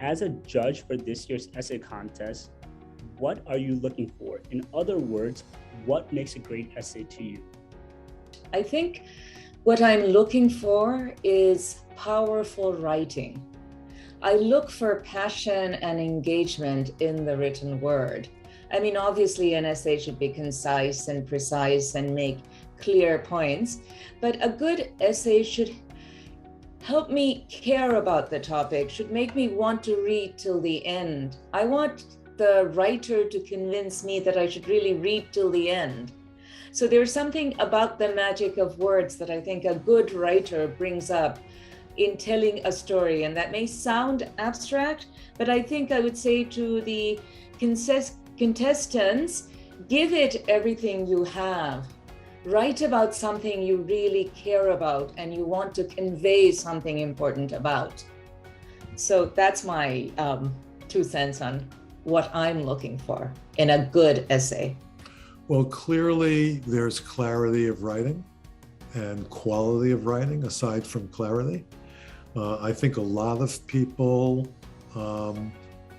As a judge for this year's essay contest, what are you looking for? In other words, what makes a great essay to you? I think what I'm looking for is powerful writing. I look for passion and engagement in the written word. I mean, obviously an essay should be concise and precise and make clear points, but a good essay should help me care about the topic, should make me want to read till the end. I want the writer to convince me that I should really read till the end. So there's something about the magic of words that I think a good writer brings up in telling a story. And that may sound abstract, but I think I would say to the contestants, give it everything you have. Write about something you really care about and you want to convey something important about. So that's my 2 cents on what I'm looking for in a good essay. Well, clearly there's clarity of writing and quality of writing aside from clarity. I think a lot of people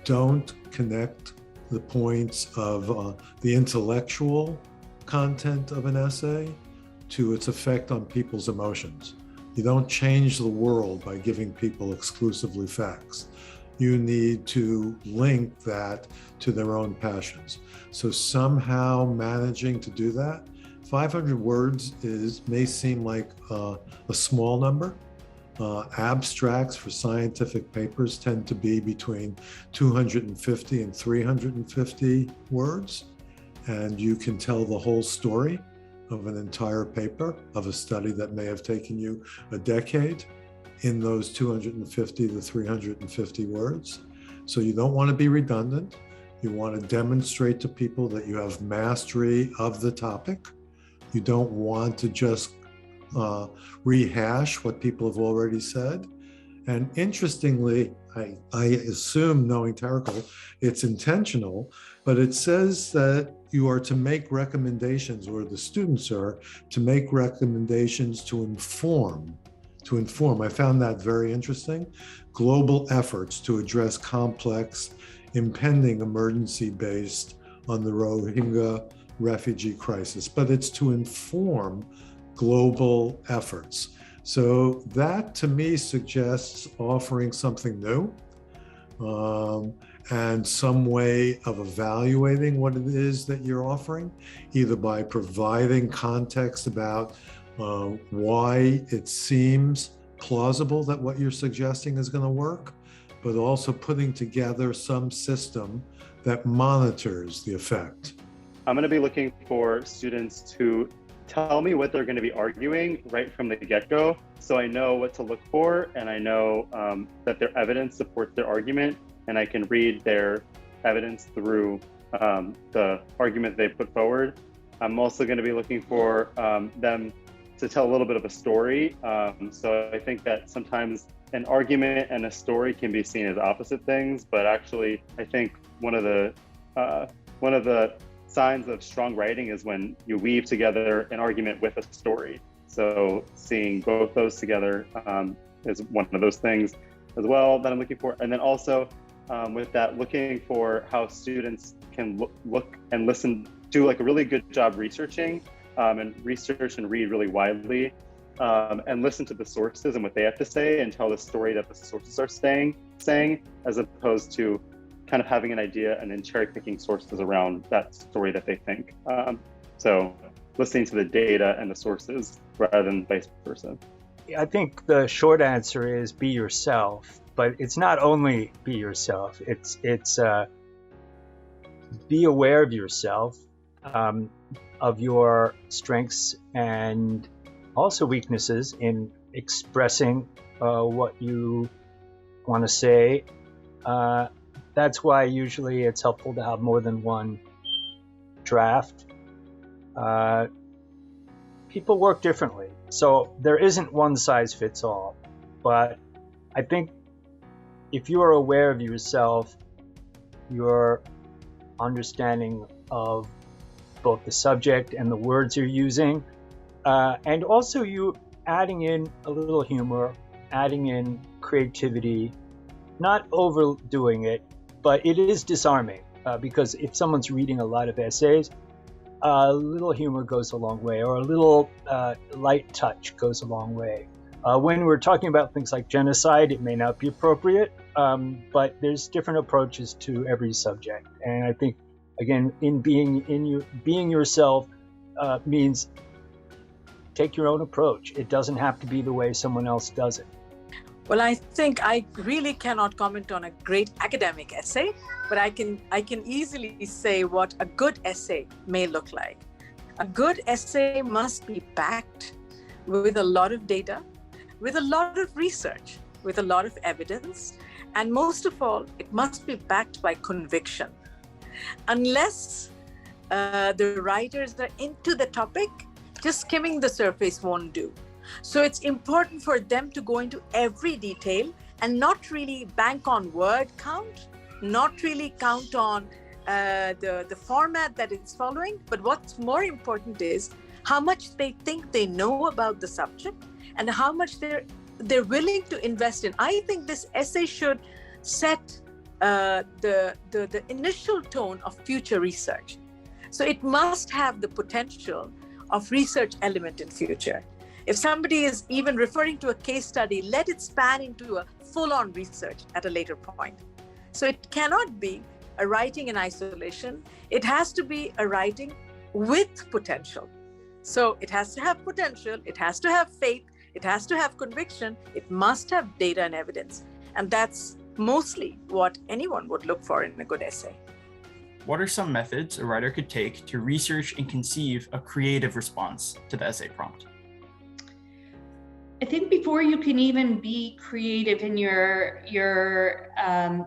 don't connect the points of the intellectual content of an essay to its effect on people's emotions. You don't change the world by giving people exclusively facts. You need to link that to their own passions. So somehow managing to do that, 500 words may seem like a small number. Abstracts for scientific papers tend to be between 250 and 350 words. And you can tell the whole story of an entire paper, of a study that may have taken you a decade in those 250 to 350 words. So you don't want to be redundant. You want to demonstrate to people that you have mastery of the topic. You don't want to just rehash what people have already said. And interestingly, I assume, knowing Carroll, it's intentional, but it says that you are to make recommendations, or the students are to make recommendations to inform. I found that very interesting. Global efforts to address complex, impending emergency based on the Rohingya refugee crisis, but it's to inform global efforts. So that to me suggests offering something new and some way of evaluating what it is that you're offering, either by providing context about why it seems plausible that what you're suggesting is going to work, but also putting together some system that monitors the effect. I'm going to be looking for students to tell me what they're going to be arguing right from the get-go, so I know what to look for, and I know that their evidence supports their argument, and I can read their evidence through the argument they put forward. I'm also going to be looking for them to tell a little bit of a story. So I think that sometimes an argument and a story can be seen as opposite things, but actually I think one of the signs of strong writing is when you weave together an argument with a story. So seeing both those together is one of those things as well that I'm looking for. And then also with that, looking for how students can look and listen, do like a really good job researching and research and read really widely and listen to the sources and what they have to say and tell the story that the sources are saying, as opposed to kind of having an idea and then cherry picking sources around that story that they think. So listening to the data and the sources rather than vice versa. I think the short answer is be yourself, but it's not only be yourself, it's be aware of yourself, of your strengths and also weaknesses in expressing what you want to say. That's why usually it's helpful to have more than one draft. People work differently, so there isn't one size fits all. But I think if you are aware of yourself, your understanding of both the subject and the words you're using, and also you adding in a little humor, adding in creativity, not overdoing it, but it is disarming because if someone's reading a lot of essays, a little humor goes a long way, or a little light touch goes a long way. When we're talking about things like genocide, it may not be appropriate, but there's different approaches to every subject. And I think, again, being yourself means take your own approach. It doesn't have to be the way someone else does it. Well, I think I really cannot comment on a great academic essay, but I can easily say what a good essay may look like. A good essay must be backed with a lot of data, with a lot of research, with a lot of evidence, and most of all, it must be backed by conviction. Unless the writers are into the topic, just skimming the surface won't do. So it's important for them to go into every detail and not really bank on word count, not really count on the format that it's following, but what's more important is how much they think they know about the subject and how much they're willing to invest in. I think this essay should set the initial tone of future research. So it must have the potential of research element in future. If somebody is even referring to a case study, let it span into a full-on research at a later point. So it cannot be a writing in isolation. It has to be a writing with potential. So it has to have potential, it has to have faith, it has to have conviction, it must have data and evidence. And that's mostly what anyone would look for in a good essay. What are some methods a writer could take to research and conceive a creative response to the essay prompt? I think before you can even be creative in your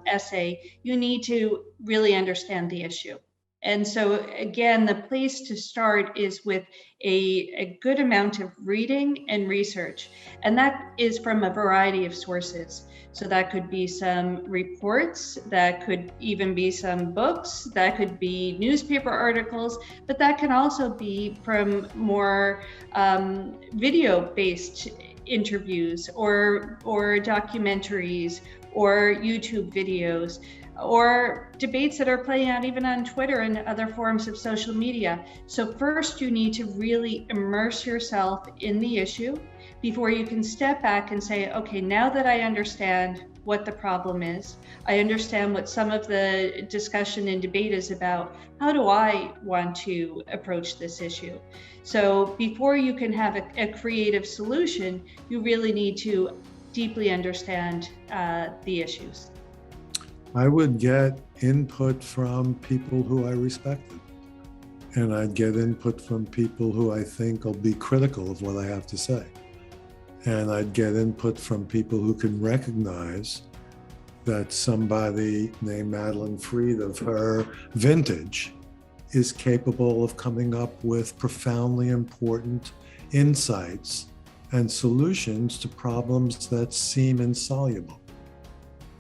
essay, you need to really understand the issue. And so again, the place to start is with a good amount of reading and research. And that is from a variety of sources. So that could be some reports, that could even be some books, that could be newspaper articles, but that can also be from more video-based interviews or documentaries or YouTube videos, or debates that are playing out even on Twitter and other forms of social media. So first you need to really immerse yourself in the issue before you can step back and say, okay, now that I understand what the problem is, I understand what some of the discussion and debate is about, how do I want to approach this issue? So before you can have a creative solution, you really need to deeply understand the issues. I would get input from people who I respected. And I'd get input from people who I think will be critical of what I have to say. And I'd get input from people who can recognize that somebody named Madeline Freed of her vintage is capable of coming up with profoundly important insights and solutions to problems that seem insoluble.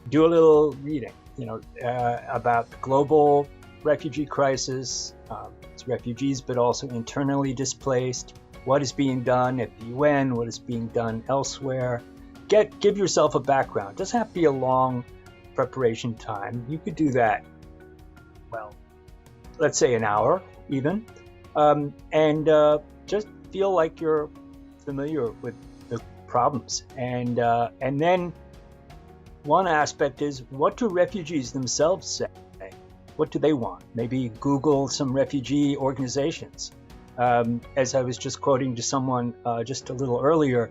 Do a little reading, about the global refugee crisis. It's refugees, but also internally displaced. What is being done at the UN? What is being done elsewhere? Give yourself a background. It doesn't have to be a long preparation time. You could do that, well, let's say an hour even, and just feel like you're familiar with the problems. And then one aspect is, what do refugees themselves say? What do they want? Maybe Google some refugee organizations. As I was just quoting to someone just a little earlier,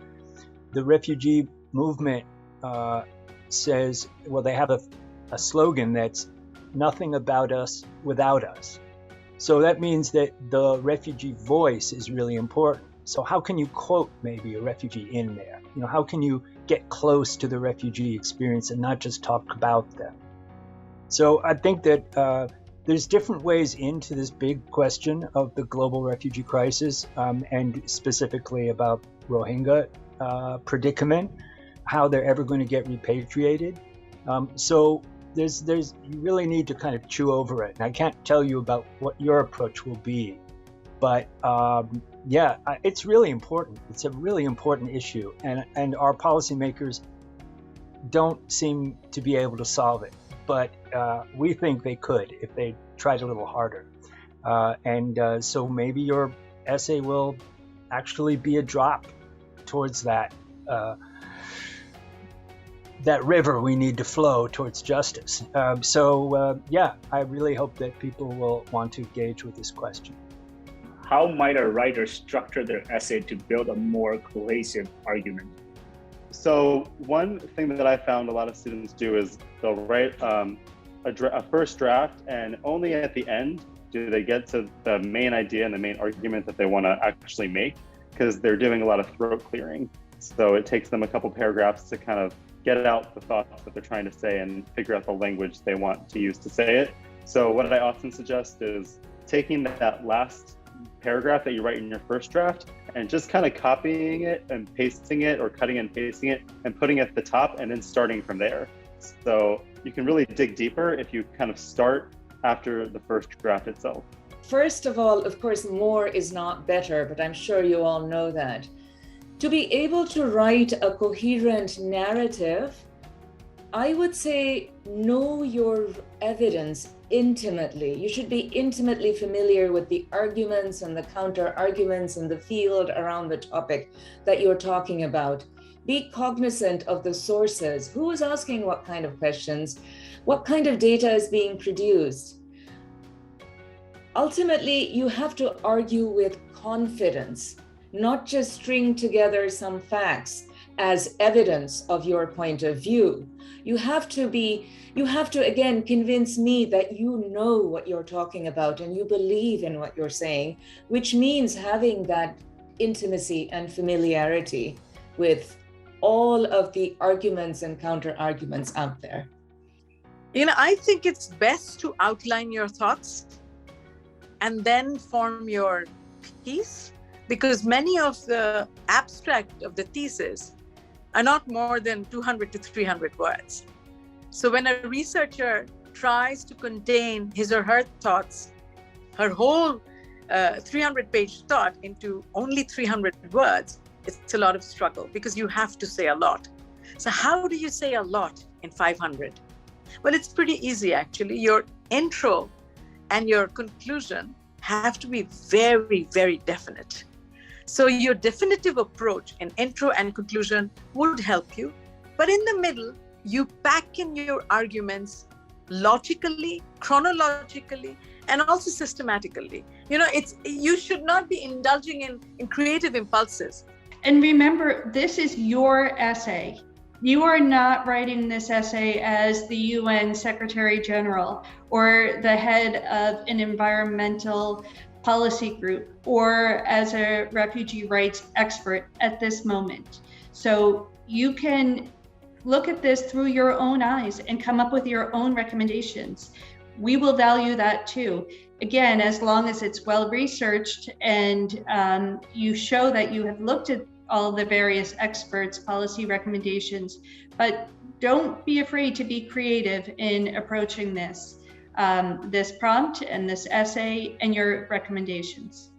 the refugee movement says, well, they have a slogan that's nothing about us without us. So that means that the refugee voice is really important. So how can you quote maybe a refugee in there? How can you get close to the refugee experience and not just talk about them? So I think that there's different ways into this big question of the global refugee crisis, and specifically about Rohingya predicament, how they're ever going to get repatriated. So you really need to kind of chew over it. And I can't tell you about what your approach will be, but it's really important. It's a really important issue, and our policymakers don't seem to be able to solve it, but we think they could if they tried a little harder. So maybe your essay will actually be a drop towards that river we need to flow towards justice. Yeah, I really hope that people will want to engage with this question. How might a writer structure their essay to build a more cohesive argument? So one thing that I found a lot of students do is they'll write a first draft, and only at the end do they get to the main idea and the main argument that they want to actually make, because they're doing a lot of throat clearing. So it takes them a couple paragraphs to kind of get out the thoughts that they're trying to say and figure out the language they want to use to say it. So what I often suggest is taking that last paragraph that you write in your first draft and just kind of copying it and pasting it, or cutting and pasting it and putting it at the top, and then starting from there. So you can really dig deeper if you kind of start after the first draft itself. First of all, of course, more is not better, but I'm sure you all know that. To be able to write a coherent narrative, I would say know your evidence intimately. You should be intimately familiar with the arguments and the counter arguments and the field around the topic that you're talking about. Be cognizant of the sources. Who is asking what kind of questions? What kind of data is being produced? Ultimately, you have to argue with confidence, not just string together some facts as evidence of your point of view. You have to again convince me that you know what you're talking about and you believe in what you're saying, which means having that intimacy and familiarity with all of the arguments and counter arguments out there. I think it's best to outline your thoughts and then form your piece, because many of the abstract of the thesis are not more than 200 to 300 words. So when a researcher tries to contain his or her thoughts, her whole 300-page thought into only 300 words, it's a lot of struggle, because you have to say a lot. So how do you say a lot in 500? Well, it's pretty easy, actually. Your intro and your conclusion have to be very, very definite. So your definitive approach in intro and conclusion would help you. But in the middle, you pack in your arguments logically, chronologically, and also systematically. You should not be indulging in creative impulses. And remember, this is your essay. You are not writing this essay as the UN Secretary General or the head of an environmental policy group or as a refugee rights expert at this moment. So you can look at this through your own eyes and come up with your own recommendations. We will value that too. Again, as long as it's well researched and you show that you have looked at all the various experts' policy recommendations, but don't be afraid to be creative in approaching this prompt and this essay and your recommendations.